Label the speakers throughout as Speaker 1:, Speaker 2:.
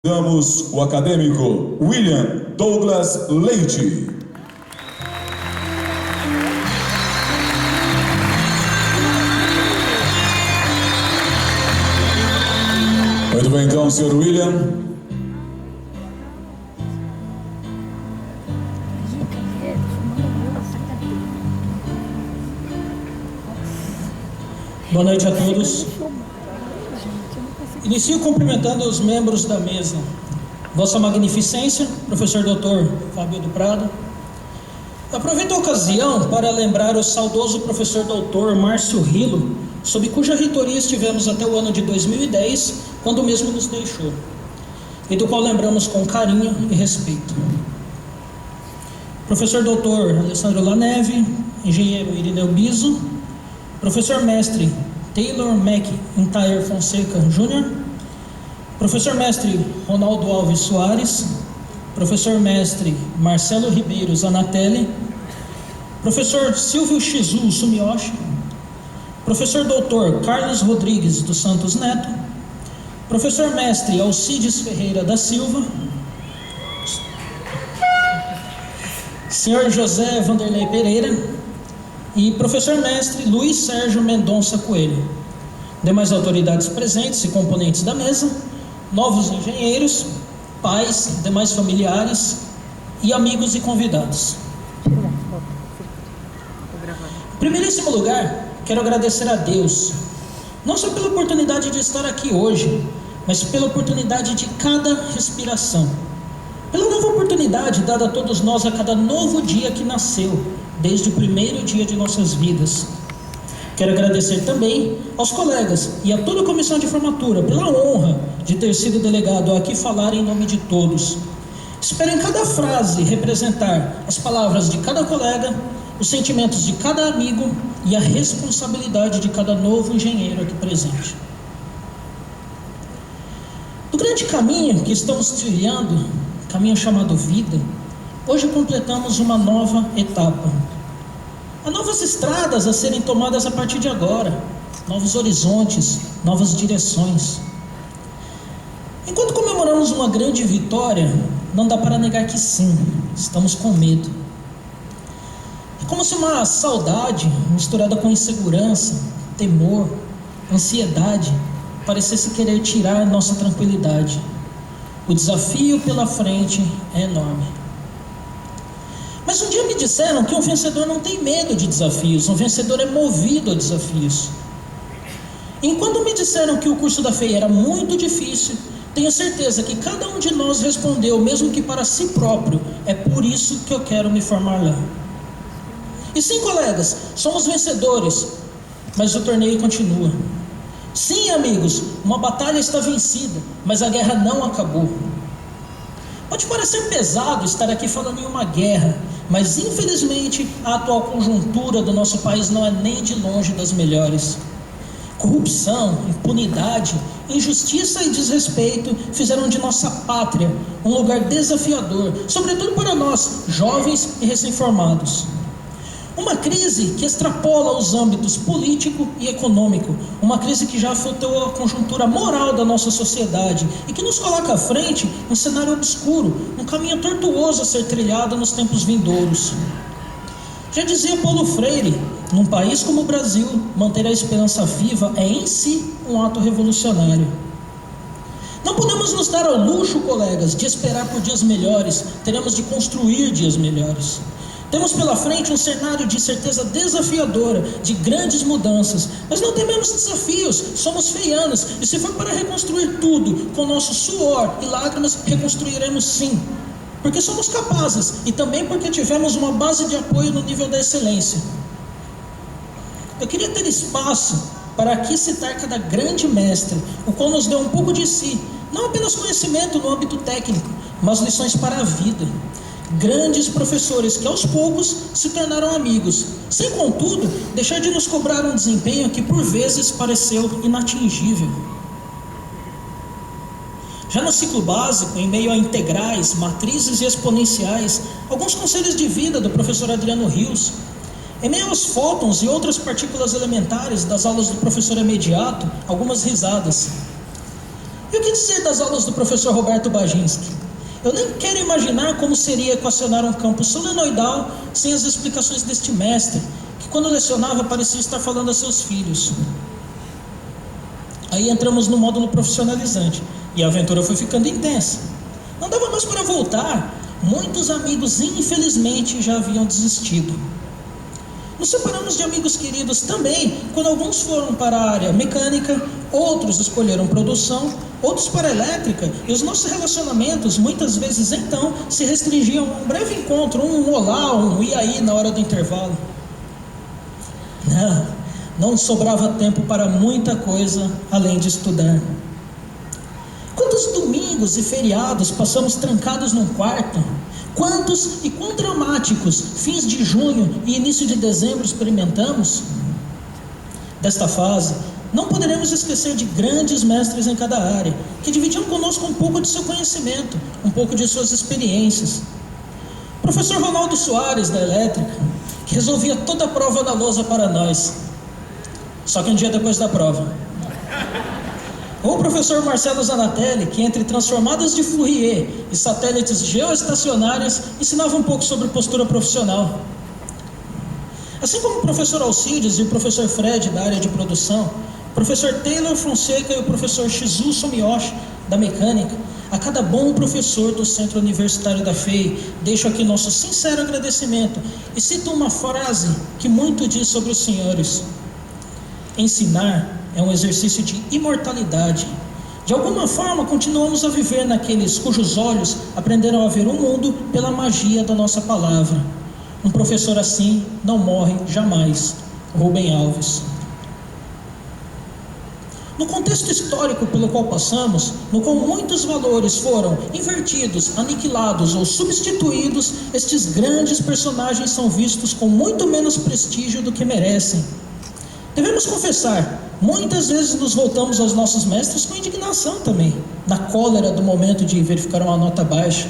Speaker 1: Damos o acadêmico William Douglas Leite. Muito bem, então, senhor William.
Speaker 2: Boa noite a todos. Inicio cumprimentando os membros da mesa. Vossa Magnificência, professor Dr. Fábio do Prado. Aproveito a ocasião para lembrar o saudoso professor Dr. Márcio Rilo, sob cuja reitoria estivemos até o ano de 2010, quando o mesmo nos deixou, e do qual lembramos com carinho e respeito. Professor Dr. Alessandro Laneve, engenheiro Irineu Biso, professor mestre Taylor McIntyre Fonseca Jr., professor mestre Ronaldo Alves Soares, professor mestre Marcelo Ribeiro Zanatelli, professor Silvio Shizu Sumiyoshi, professor doutor Carlos Rodrigues dos Santos Neto, professor mestre Alcides Ferreira da Silva, senhor José Vanderlei Pereira e professor mestre Luiz Sérgio Mendonça Coelho, demais autoridades presentes e componentes da mesa, novos engenheiros, pais, demais familiares e amigos e convidados. Em primeiríssimo lugar, quero agradecer a Deus, não só pela oportunidade de estar aqui hoje, mas pela oportunidade de cada respiração, pela nova oportunidade dada a todos nós a cada novo dia que nasceu, desde o primeiro dia de nossas vidas. Quero agradecer também aos colegas e a toda a comissão de formatura pela honra de ter sido delegado a aqui falar em nome de todos. Espero em cada frase representar as palavras de cada colega, os sentimentos de cada amigo e a responsabilidade de cada novo engenheiro aqui presente. Do grande caminho que estamos trilhando, caminho chamado vida, hoje completamos uma nova etapa. Há novas estradas a serem tomadas a partir de agora, novos horizontes, novas direções. Enquanto comemoramos uma grande vitória, não dá para negar que sim, estamos com medo. É como se uma saudade misturada com insegurança, temor, ansiedade, parecesse querer tirar nossa tranquilidade. O desafio pela frente é enorme. Mas um dia me disseram que um vencedor não tem medo de desafios, um vencedor é movido a desafios. Enquanto me disseram que o curso da FEI era muito difícil, tenho certeza que cada um de nós respondeu, mesmo que para si próprio, é por isso que eu quero me formar lá. E sim, colegas, somos vencedores, mas o torneio continua. Sim, amigos, uma batalha está vencida, mas a guerra não acabou. Pode parecer pesado estar aqui falando em uma guerra, mas infelizmente a atual conjuntura do nosso país não é nem de longe das melhores. Corrupção, impunidade, injustiça e desrespeito fizeram de nossa pátria um lugar desafiador, sobretudo para nós, jovens e recém-formados. Uma crise que extrapola os âmbitos político e econômico, uma crise que já afetou a conjuntura moral da nossa sociedade e que nos coloca à frente um cenário obscuro, um caminho tortuoso a ser trilhado nos tempos vindouros. Já dizia Paulo Freire, num país como o Brasil, manter a esperança viva é em si um ato revolucionário. Não podemos nos dar ao luxo, colegas, de esperar por dias melhores, teremos de construir dias melhores. Temos pela frente um cenário de certeza desafiadora, de grandes mudanças, mas não tememos desafios, somos feianos, e se for para reconstruir tudo, com nosso suor e lágrimas, reconstruiremos sim, porque somos capazes, e também porque tivemos uma base de apoio no nível da excelência. Eu queria ter espaço para aqui citar cada grande mestre, o qual nos deu um pouco de si, não apenas conhecimento no âmbito técnico, mas lições para a vida. Grandes professores que aos poucos se tornaram amigos, sem contudo deixar de nos cobrar um desempenho que por vezes pareceu inatingível. Já no ciclo básico, em meio a integrais, matrizes e exponenciais, alguns conselhos de vida do professor Adriano Rios, em meio aos fótons e outras partículas elementares das aulas do professor imediato, algumas risadas. E o que dizer das aulas do professor Roberto Baginski? Eu nem quero imaginar como seria equacionar um campo solenoidal sem as explicações deste mestre, que quando lecionava parecia estar falando a seus filhos. Aí entramos no módulo profissionalizante e a aventura foi ficando intensa. Não dava mais para voltar. Muitos amigos, infelizmente, já haviam desistido. Nos separamos de amigos queridos também, quando alguns foram para a área mecânica, outros escolheram produção, outros para a elétrica, e os nossos relacionamentos, muitas vezes então, se restringiam a um breve encontro, um olá, um e aí na hora do intervalo. Não sobrava tempo para muita coisa além de estudar. Quantos domingos e feriados passamos trancados num quarto? Quantos e quão dramáticos fins de junho e início de dezembro experimentamos? Desta fase, não poderemos esquecer de grandes mestres em cada área, que dividiam conosco um pouco de seu conhecimento, um pouco de suas experiências. Professor Ronaldo Soares, da elétrica, que resolvia toda a prova da lousa para nós, só que um dia depois da prova. Ou o professor Marcelo Zanatelli, que entre transformadas de Fourier e satélites geoestacionários ensinava um pouco sobre postura profissional. Assim como o professor Alcides e o professor Fred da área de produção, o professor Taylor Fonseca e o professor Shizu Sumiyoshi da mecânica, a cada bom professor do Centro Universitário da FEI, deixo aqui nosso sincero agradecimento e cito uma frase que muito diz sobre os senhores: ensinar é um exercício de imortalidade. De alguma forma, continuamos a viver naqueles cujos olhos aprenderam a ver o mundo pela magia da nossa palavra. Um professor assim não morre jamais. Rubem Alves. No contexto histórico pelo qual passamos, no qual muitos valores foram invertidos, aniquilados ou substituídos, estes grandes personagens são vistos com muito menos prestígio do que merecem. Devemos confessar, muitas vezes nos voltamos aos nossos mestres com indignação também, na cólera do momento de verificar uma nota baixa.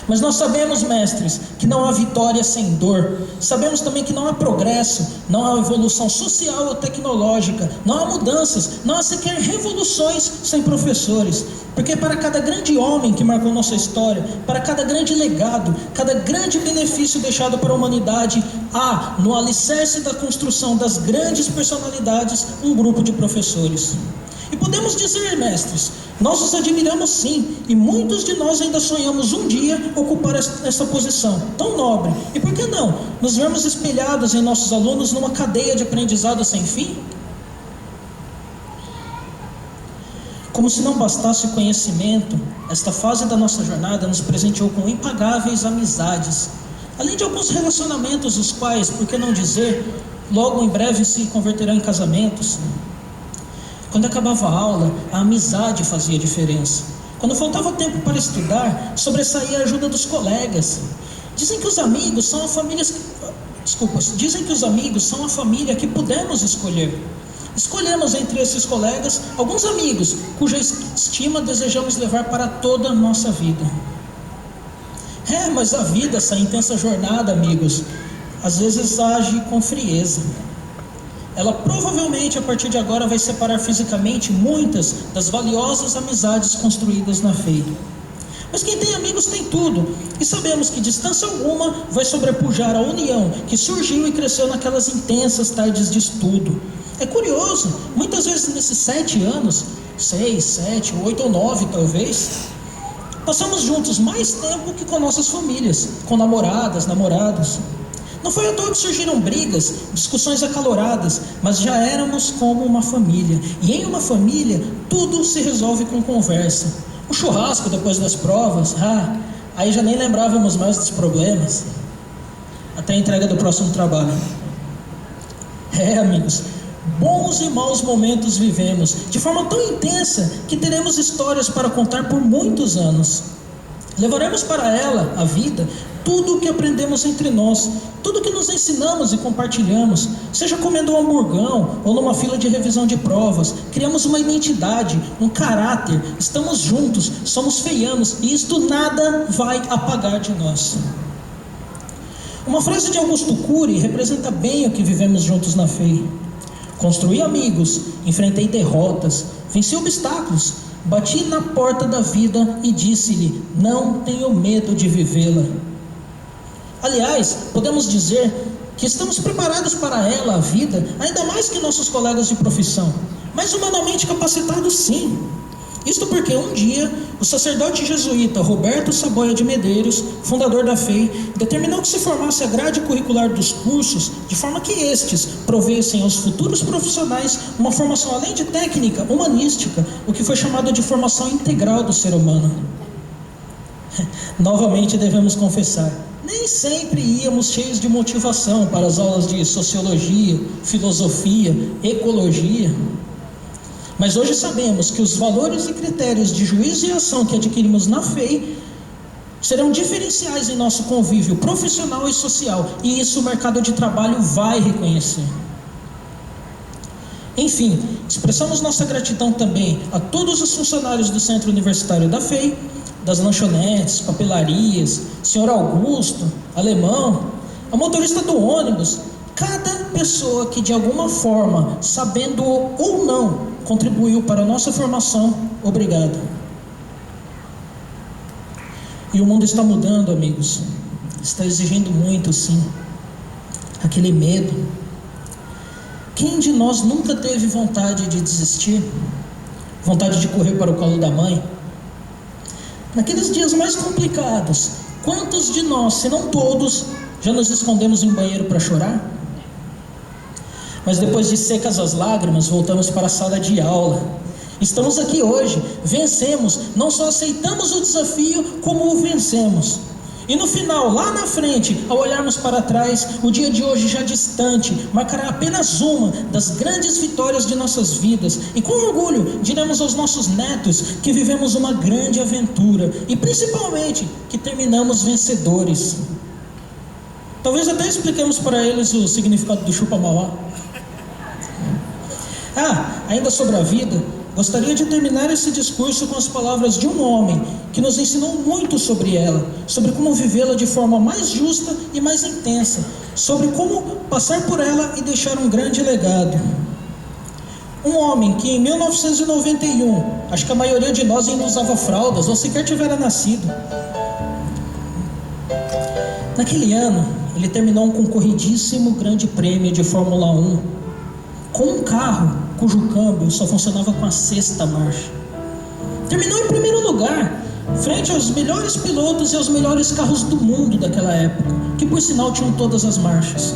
Speaker 2: Mas nós sabemos, mestres, que não há vitória sem dor. Sabemos também que não há progresso, não há evolução social ou tecnológica, não há mudanças, não há sequer revoluções sem professores. Porque para cada grande homem que marcou nossa história, para cada grande legado, cada grande benefício deixado para a humanidade, há, no alicerce da construção das grandes personalidades, um grupo de professores. E podemos dizer, mestres, nós os admiramos sim, e muitos de nós ainda sonhamos um dia ocupar essa posição tão nobre. E por que não nos vermos espelhados em nossos alunos numa cadeia de aprendizado sem fim? Como se não bastasse o conhecimento, esta fase da nossa jornada nos presenteou com impagáveis amizades, além de alguns relacionamentos, os quais, por que não dizer, logo em breve se converterão em casamentos. Quando acabava a aula, a amizade fazia diferença. Quando faltava tempo para estudar, sobressaía a ajuda dos colegas. Dizem que os amigos são a família que pudemos escolher. Escolhemos entre esses colegas alguns amigos cuja estima desejamos levar para toda a nossa vida. Mas a vida, essa intensa jornada, amigos, às vezes age com frieza. Ela provavelmente, a partir de agora, vai separar fisicamente muitas das valiosas amizades construídas na FEI. Mas quem tem amigos tem tudo, e sabemos que distância alguma vai sobrepujar a união que surgiu e cresceu naquelas intensas tardes de estudo. É curioso, muitas vezes nesses 7 anos, 6, 7, 8 ou 9 talvez, passamos juntos mais tempo que com nossas famílias, com namoradas, namorados. Não foi à toa que surgiram brigas, discussões acaloradas, mas já éramos como uma família. E em uma família, tudo se resolve com conversa. O churrasco depois das provas, aí já nem lembrávamos mais dos problemas. Até a entrega do próximo trabalho. Amigos, bons e maus momentos vivemos, de forma tão intensa que teremos histórias para contar por muitos anos. Levaremos para ela, a vida, tudo o que aprendemos entre nós, tudo o que nos ensinamos e compartilhamos, seja comendo um hamburgão ou numa fila de revisão de provas. Criamos uma identidade, um caráter, estamos juntos, somos feianos e isto nada vai apagar de nós. Uma frase de Augusto Cury representa bem o que vivemos juntos na FEI. Construí amigos, enfrentei derrotas, venci obstáculos, bati na porta da vida e disse-lhe: não tenho medo de vivê-la. Aliás, podemos dizer que estamos preparados para ela, a vida, ainda mais que nossos colegas de profissão, mas humanamente capacitados sim. Isto porque um dia o sacerdote jesuíta Roberto Saboia de Medeiros, fundador da FEI, determinou que se formasse a grade curricular dos cursos de forma que estes provessem aos futuros profissionais uma formação além de técnica, humanística, o que foi chamado de formação integral do ser humano. Novamente devemos confessar, nem sempre íamos cheios de motivação para as aulas de sociologia, filosofia, ecologia. Mas hoje sabemos que os valores e critérios de juízo e ação que adquirimos na FEI serão diferenciais em nosso convívio profissional e social, e isso o mercado de trabalho vai reconhecer. Enfim, expressamos nossa gratidão também a todos os funcionários do Centro Universitário da FEI, das lanchonetes, papelarias, Sr. Augusto, Alemão, a motorista do ônibus, cada pessoa que de alguma forma, sabendo ou não, contribuiu para a nossa formação, obrigado. E o mundo está mudando, amigos, está exigindo muito, sim, aquele medo. Quem de nós nunca teve vontade de desistir? Vontade de correr para o colo da mãe? Naqueles dias mais complicados, quantos de nós, se não todos, já nos escondemos em um banheiro para chorar? Mas depois de secas as lágrimas, voltamos para a sala de aula. Estamos aqui hoje, vencemos, não só aceitamos o desafio, como o vencemos. E no final, lá na frente, ao olharmos para trás, o dia de hoje já distante, marcará apenas uma das grandes vitórias de nossas vidas. E com orgulho, diremos aos nossos netos que vivemos uma grande aventura e principalmente que terminamos vencedores. Talvez até expliquemos para eles o significado do chupa-mauá. Ainda sobre a vida, gostaria de terminar esse discurso com as palavras de um homem que nos ensinou muito sobre ela, sobre como vivê-la de forma mais justa e mais intensa, sobre como passar por ela e deixar um grande legado. Um homem que em 1991, acho que a maioria de nós ainda usava fraldas ou sequer tivera nascido. Naquele ano, ele terminou um concorridíssimo grande prêmio de Fórmula 1, com um carro cujo câmbio só funcionava com a sexta marcha. Terminou em primeiro lugar, frente aos melhores pilotos e aos melhores carros do mundo daquela época, que por sinal tinham todas as marchas.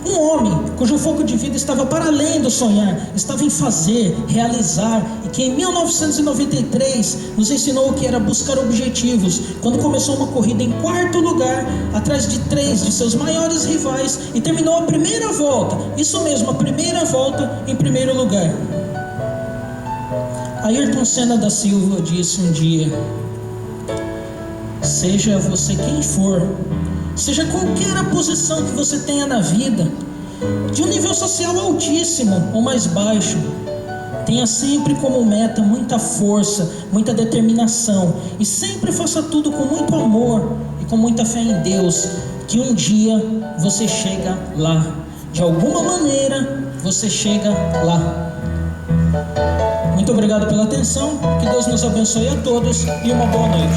Speaker 2: Um homem cujo foco de vida estava para além do sonhar, estava em fazer, realizar, e que em 1993 nos ensinou o que era buscar objetivos, quando começou uma corrida em quarto lugar, atrás de 3 de seus maiores rivais, e terminou a primeira volta, isso mesmo, a primeira volta em primeiro lugar. Ayrton Senna da Silva disse um dia: seja você quem for, seja qualquer a posição que você tenha na vida, de um nível social altíssimo ou mais baixo, tenha sempre como meta muita força, muita determinação, e sempre faça tudo com muito amor e com muita fé em Deus, que um dia você chega lá. De alguma maneira você chega lá. Muito obrigado pela atenção, que Deus nos abençoe a todos e uma boa noite.